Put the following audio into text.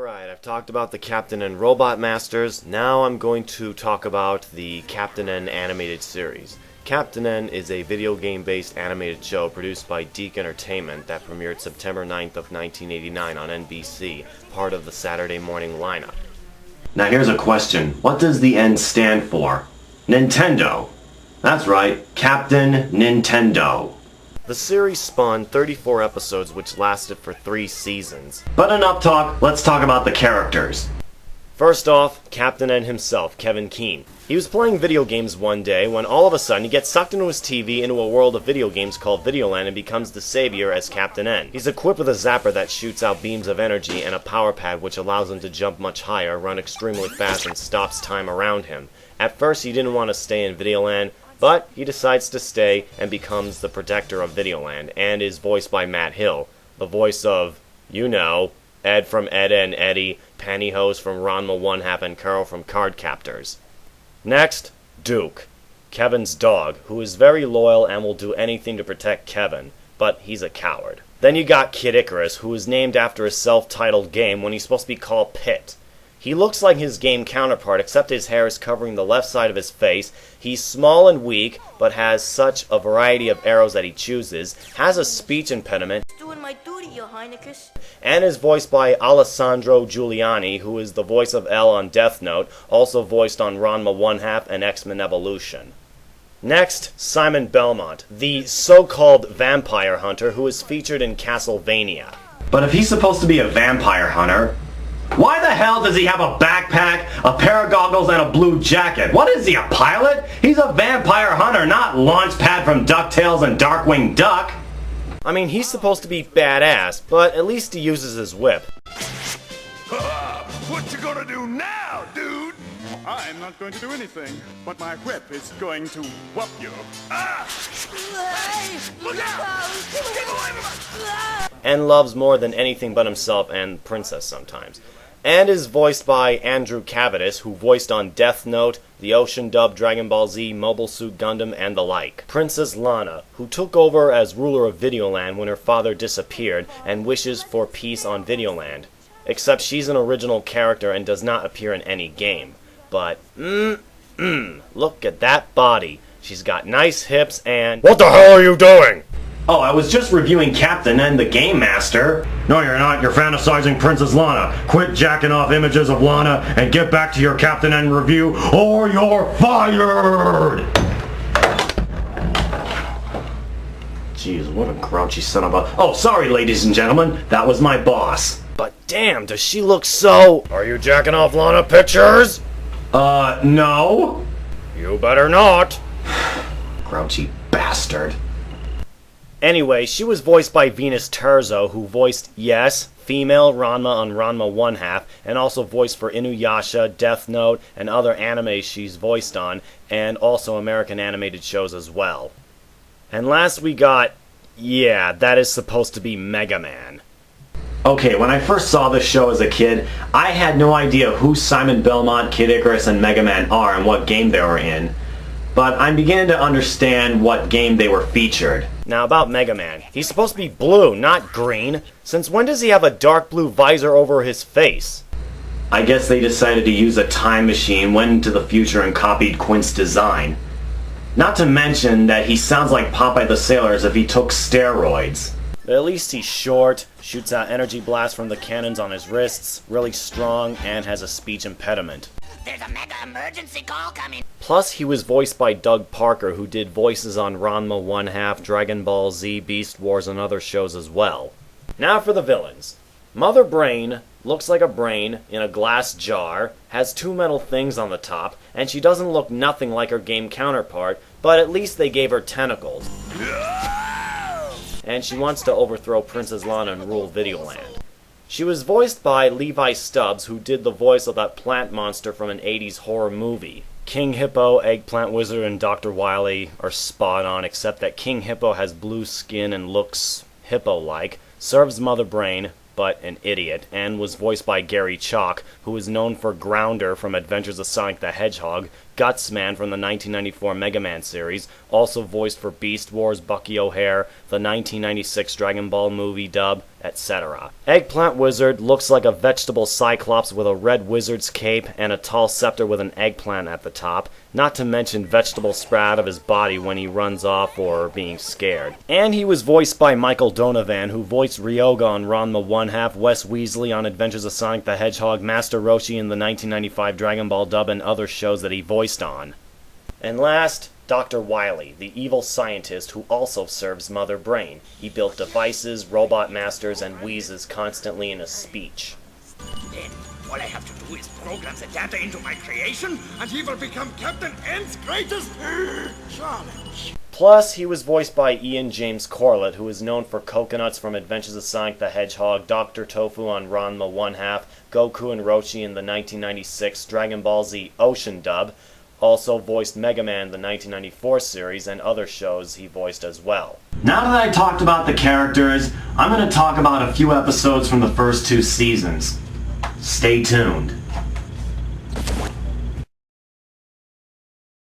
Alright, I've talked about the Captain N Robot Masters. Now I'm going to talk about the Captain N animated series. Captain N is a video game-based animated show produced by Deke Entertainment that premiered September 9th of 1989 on NBC, part of the Saturday morning lineup. Now here's a question. What does the N stand for? Nintendo. That's right, Captain Nintendo. The series spawned 34 episodes which lasted for 3 seasons. But enough talk, let's talk about the characters. First off, Captain N himself, Kevin Keene. He was playing video games one day when all of a sudden he gets sucked into his TV into a world of video games called Videoland and becomes the savior as Captain N. He's equipped with a zapper that shoots out beams of energy and a power pad which allows him to jump much higher, run extremely fast, and stops time around him. At first he didn't want to stay in Videoland, but he decides to stay and becomes the protector of Videoland, and is voiced by Matt Hill, the voice of, you know, Ed from Ed and Eddie, Pantyhose from Ranma One Half, and Carl from Card Captors. Next, Duke, Kevin's dog, who is very loyal and will do anything to protect Kevin, but he's a coward. Then you got Kid Icarus, who is named after his self-titled game when he's supposed to be called Pit. He looks like his game counterpart, except his hair is covering the left side of his face. He's small and weak, but has such a variety of arrows that he chooses, has a speech impediment, Doing my duty, Your Highness. and is voiced by Alessandro Giuliani, who is the voice of L on Death Note, also voiced on Ranma One Half and X-Men Evolution. Next, Simon Belmont, the so-called vampire hunter who is featured in Castlevania. But if he's supposed to be a vampire hunter, why the hell does he have a backpack, a pair of goggles, and a blue jacket? What is he, a pilot? He's a vampire hunter, not Launchpad from DuckTales and Darkwing Duck. I mean, he's supposed to be badass, but at least he uses his whip. What you gonna do now, dude? I'm not going to do anything, but my whip is going to whoop you. Look out! Get away from us! And loves more than anything but himself and Princess sometimes. And is voiced by Andrew Cavadis, who voiced on Death Note, the Ocean Dub, Dragon Ball Z, Mobile Suit Gundam, and the like. Princess Lana, who took over as ruler of Videoland when her father disappeared and wishes for peace on Videoland. Except she's an original character and does not appear in any game. But, look at that body. She's got nice hips and... What the hell are you doing? Oh, I was just reviewing Captain N, the Game Master. No, you're not. You're fantasizing Princess Lana. Quit jacking off images of Lana and get back to your Captain N review, or you're fired! Jeez, what a grouchy son of a... Oh, sorry, ladies and gentlemen. That was my boss. But damn, does she look so... Are you jacking off Lana pictures? No? You better not. Grouchy bastard. Anyway, she was voiced by Venus Terzo, who voiced, yes, female Ranma on Ranma One Half, and also voiced for Inuyasha, Death Note, and other animes she's voiced on, and also American animated shows as well. And last we got, yeah, that is supposed to be Megaman. Okay, when I first saw this show as a kid, I had no idea who Simon Belmont, Kid Icarus, and Megaman are and what game they were in. But I'm beginning to understand what game they were featured. Now about Megaman, he's supposed to be blue, not green. Since when does he have a dark blue visor over his face? I guess they decided to use a time machine, went into the future, and copied Quint's design. Not to mention that he sounds like Popeye the Sailor as if he took steroids. But at least he's short, shoots out energy blasts from the cannons on his wrists, really strong, and has a speech impediment. There's a mega emergency call coming. Plus, he was voiced by Doug Parker, who did voices on Ranma One Half, Dragon Ball Z, Beast Wars, and other shows as well. Now for the villains. Mother Brain looks like a brain in a glass jar, has 2 metal things on the top, and she doesn't look nothing like her game counterpart, but at least they gave her tentacles. And she wants to overthrow Princess Lana and rule Videoland. She was voiced by Levi Stubbs, who did the voice of that plant monster from an 80s horror movie. King Hippo, Eggplant Wizard, and Dr. Wily are spot on, except that King Hippo has blue skin and looks hippo-like, serves Mother Brain, but an idiot, and was voiced by Gary Chalk, who is known for Grounder from Adventures of Sonic the Hedgehog, Gutsman from the 1994 Megaman series, also voiced for Beast Wars Bucky O'Hare, the 1996 Dragon Ball movie dub, etc. Eggplant Wizard looks like a vegetable cyclops with a red wizard's cape and a tall scepter with an eggplant at the top, not to mention vegetable sprout of his body when he runs off or being scared. And he was voiced by Michael Donovan, who voiced Ryoga on Ranma 1/2, Wes Weasley on Adventures of Sonic the Hedgehog, Master Roshi in the 1995 Dragon Ball dub, and other shows that he voiced on. And last, Dr. Wily, the evil scientist who also serves Mother Brain. He built devices, robot masters, and wheezes constantly in his speech. Then all I have to do is program the data into my creation, and he will become Captain N's greatest challenge. Plus, he was voiced by Ian James Corlett, who is known for Coconuts from Adventures of Sonic the Hedgehog, Dr. Tofu on Ranma 1/2, Goku and Roshi in the 1996 Dragon Ball Z Ocean dub, also voiced Megaman in the 1994 series, and other shows he voiced as well. Now that I talked about the characters, I'm going to talk about a few episodes from the first 2 seasons. Stay tuned.